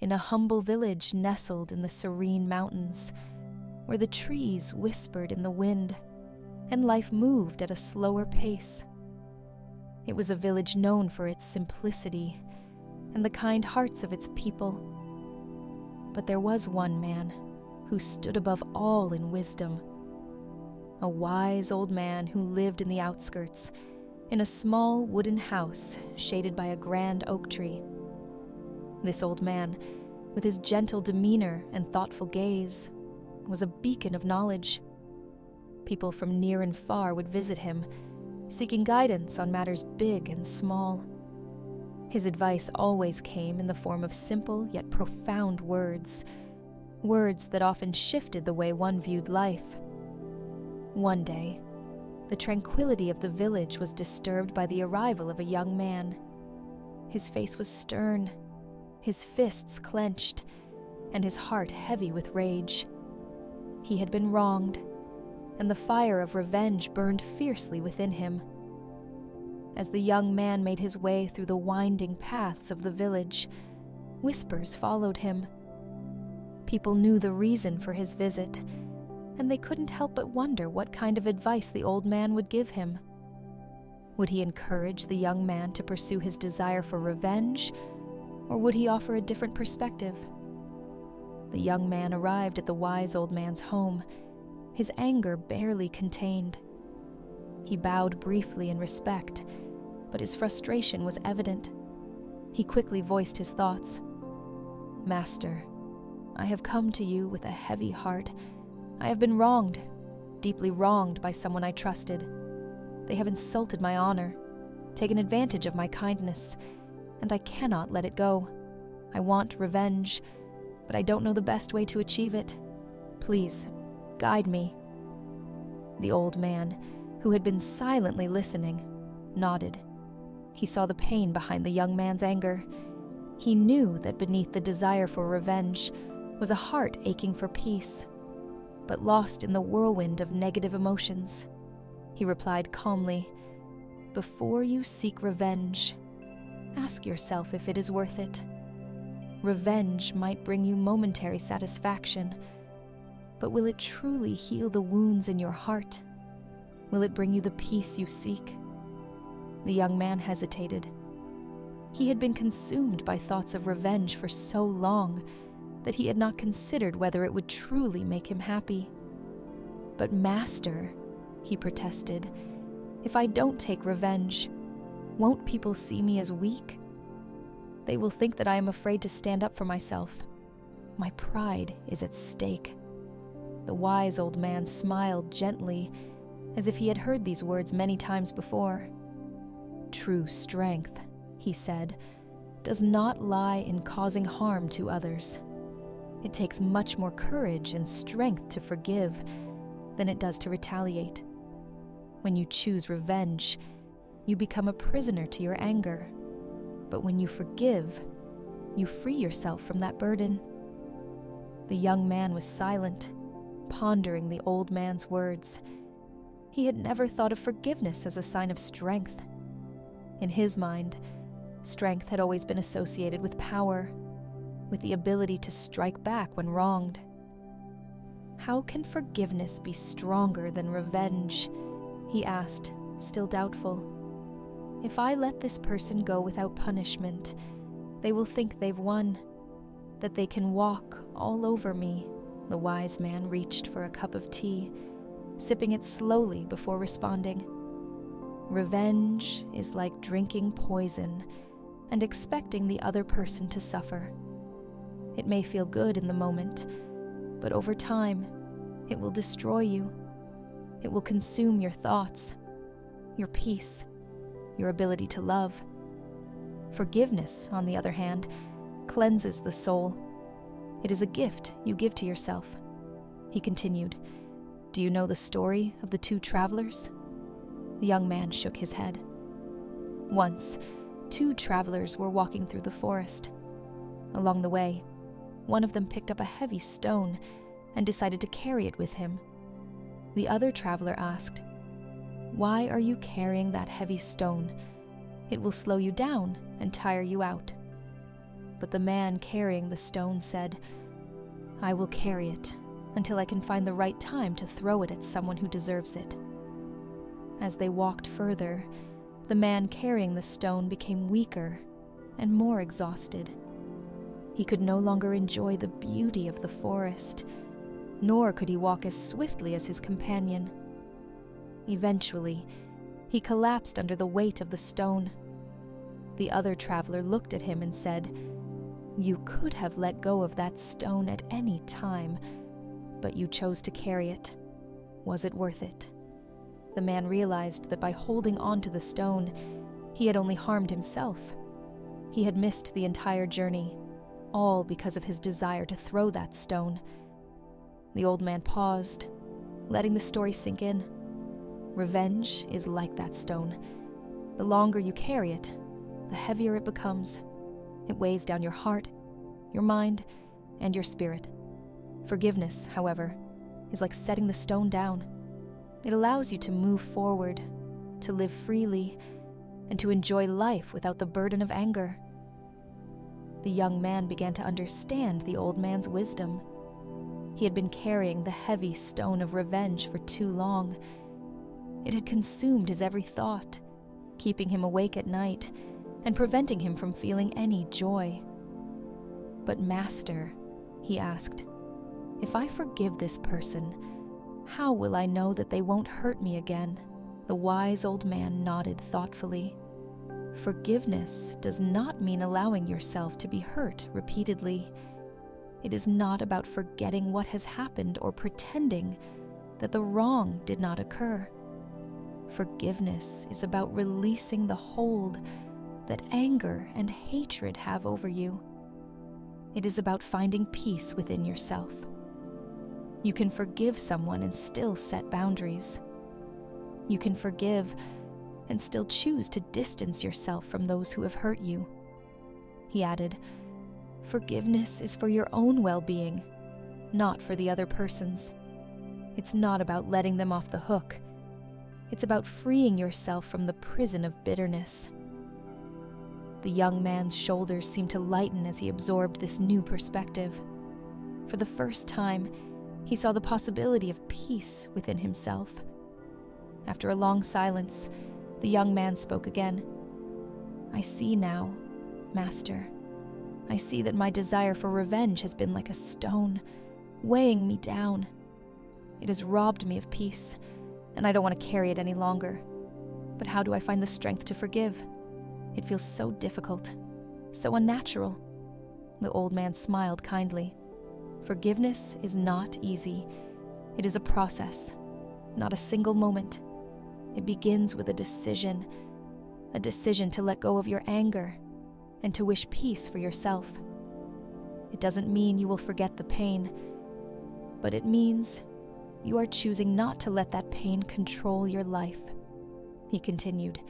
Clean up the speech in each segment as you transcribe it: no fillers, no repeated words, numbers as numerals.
in a humble village nestled in the serene mountains, where the trees whispered in the wind and life moved at a slower pace. It was a village known for its simplicity and the kind hearts of its people. But there was one man who stood above all in wisdom, a wise old man who lived in the outskirts, in a small wooden house shaded by a grand oak tree. This old man, with his gentle demeanor and thoughtful gaze, was a beacon of knowledge. People from near and far would visit him, seeking guidance on matters big and small. His advice always came in the form of simple yet profound words that often shifted the way one viewed life. One day, the tranquility of the village was disturbed by the arrival of a young man. His face was stern, his fists clenched, and his heart heavy with rage. He had been wronged, and the fire of revenge burned fiercely within him. As the young man made his way through the winding paths of the village, whispers followed him. People knew the reason for his visit, and they couldn't help but wonder what kind of advice the old man would give him. Would he encourage the young man to pursue his desire for revenge, or would he offer a different perspective? The young man arrived at the wise old man's home, his anger barely contained. He bowed briefly in respect, but his frustration was evident. He quickly voiced his thoughts. "Master, I have come to you with a heavy heart. I have been wronged, deeply wronged by someone I trusted. They have insulted my honor, taken advantage of my kindness, and I cannot let it go. I want revenge, but I don't know the best way to achieve it. Please, guide me." The old man, who had been silently listening, nodded. He saw the pain behind the young man's anger. He knew that beneath the desire for revenge was a heart aching for peace, but lost in the whirlwind of negative emotions. He replied calmly, "Before you seek revenge, ask yourself if it is worth it. Revenge might bring you momentary satisfaction, but will it truly heal the wounds in your heart? Will it bring you the peace you seek?" The young man hesitated. He had been consumed by thoughts of revenge for so long that he had not considered whether it would truly make him happy. "But master," he protested, "if I don't take revenge, won't people see me as weak? They will think that I am afraid to stand up for myself. My pride is at stake." The wise old man smiled gently, as if he had heard these words many times before. "True strength," he said, "does not lie in causing harm to others. It takes much more courage and strength to forgive than it does to retaliate. When you choose revenge, you become a prisoner to your anger. But when you forgive, you free yourself from that burden." The young man was silent, pondering the old man's words. He had never thought of forgiveness as a sign of strength. In his mind, strength had always been associated with power, with the ability to strike back when wronged. "How can forgiveness be stronger than revenge?" he asked, still doubtful. "If I let this person go without punishment, they will think they've won, that they can walk all over me." The wise man reached for a cup of tea, sipping it slowly before responding. "Revenge is like drinking poison and expecting the other person to suffer. It may feel good in the moment, but over time, it will destroy you. It will consume your thoughts, your peace, your ability to love. Forgiveness, on the other hand, cleanses the soul. It is a gift you give to yourself." He continued, "Do you know the story of the two travelers?" The young man shook his head. "Once, two travelers were walking through the forest. Along the way, one of them picked up a heavy stone and decided to carry it with him. The other traveler asked, 'Why are you carrying that heavy stone? It will slow you down and tire you out.' but the man carrying the stone said, "I will carry it until I can find the right time to throw it at someone who deserves it." As they walked further, the man carrying the stone became weaker and more exhausted. He could no longer enjoy the beauty of the forest, nor could he walk as swiftly as his companion. Eventually, he collapsed under the weight of the stone. The other traveler looked at him and said, "You could have let go of that stone at any time, but you chose to carry it. Was it worth it?" The man realized that by holding on to the stone, he had only harmed himself. He had missed the entire journey, all because of his desire to throw that stone. The old man paused, letting the story sink in. Revenge is like that stone. The longer you carry it, the heavier it becomes. It weighs down your heart, your mind, and your spirit. Forgiveness, however, is like setting the stone down. It allows you to move forward, to live freely, and to enjoy life without the burden of anger. The young man began to understand the old man's wisdom. He had been carrying the heavy stone of revenge for too long. It had consumed his every thought, keeping him awake at night and preventing him from feeling any joy. "But Master," he asked, "if I forgive this person, how will I know that they won't hurt me again?" The wise old man nodded thoughtfully. Forgiveness does not mean allowing yourself to be hurt repeatedly. It is not about forgetting what has happened or pretending that the wrong did not occur. Forgiveness is about releasing the hold that anger and hatred have over you. It is about finding peace within yourself. You can forgive someone and still set boundaries. You can forgive and still choose to distance yourself from those who have hurt you. He added, "Forgiveness is for your own well-being, not for the other person's. It's not about letting them off the hook. It's about freeing yourself from the prison of bitterness." The young man's shoulders seemed to lighten as he absorbed this new perspective. For the first time, he saw the possibility of peace within himself. After a long silence, the young man spoke again. "I see now, Master. I see that my desire for revenge has been like a stone, weighing me down. It has robbed me of peace, and I don't want to carry it any longer. But how do I find the strength to forgive? It feels so difficult, so unnatural." The old man smiled kindly. "Forgiveness is not easy. It is a process, not a single moment. It begins with a decision to let go of your anger and to wish peace for yourself. It doesn't mean you will forget the pain, but it means you are choosing not to let that pain control your life." He continued,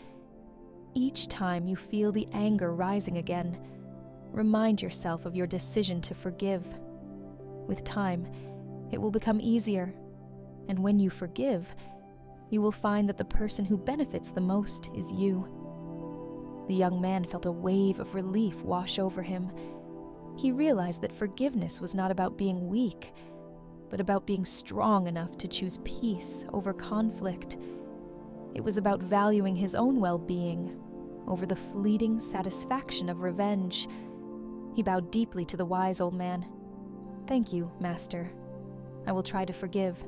"Each time you feel the anger rising again, remind yourself of your decision to forgive. With time, it will become easier, and when you forgive, you will find that the person who benefits the most is you." The young man felt a wave of relief wash over him. He realized that forgiveness was not about being weak, but about being strong enough to choose peace over conflict. It was about valuing his own well-being over the fleeting satisfaction of revenge. He bowed deeply to the wise old man. "Thank you, Master. I will try to forgive.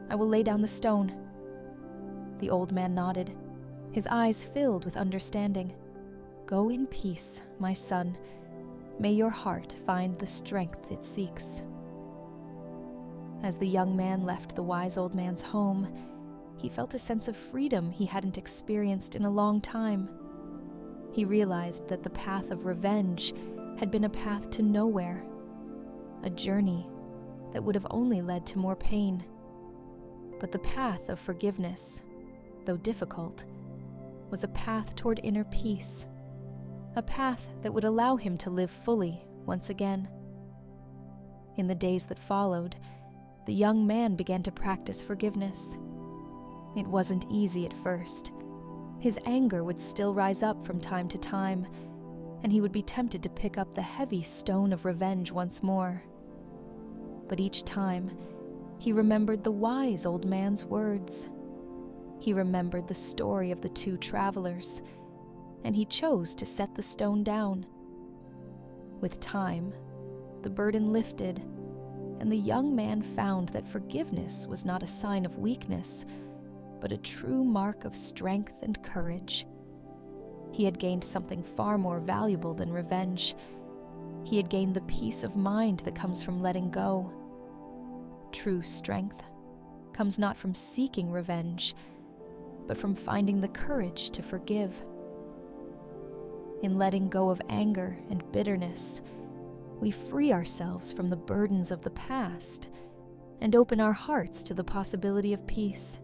I will lay down the stone." The old man nodded, his eyes filled with understanding. "Go in peace, my son. May your heart find the strength it seeks." As the young man left the wise old man's home, he felt a sense of freedom he hadn't experienced in a long time. He realized that the path of revenge had been a path to nowhere, a journey that would have only led to more pain. But the path of forgiveness, though difficult, was a path toward inner peace, a path that would allow him to live fully once again. In the days that followed, the young man began to practice forgiveness. It wasn't easy at first. His anger would still rise up from time to time, and he would be tempted to pick up the heavy stone of revenge once more. But each time, he remembered the wise old man's words. He remembered the story of the two travelers, and he chose to set the stone down. With time, the burden lifted, and the young man found that forgiveness was not a sign of weakness, but a true mark of strength and courage. He had gained something far more valuable than revenge. He had gained the peace of mind that comes from letting go. True strength comes not from seeking revenge, but from finding the courage to forgive. In letting go of anger and bitterness, we free ourselves from the burdens of the past and open our hearts to the possibility of peace.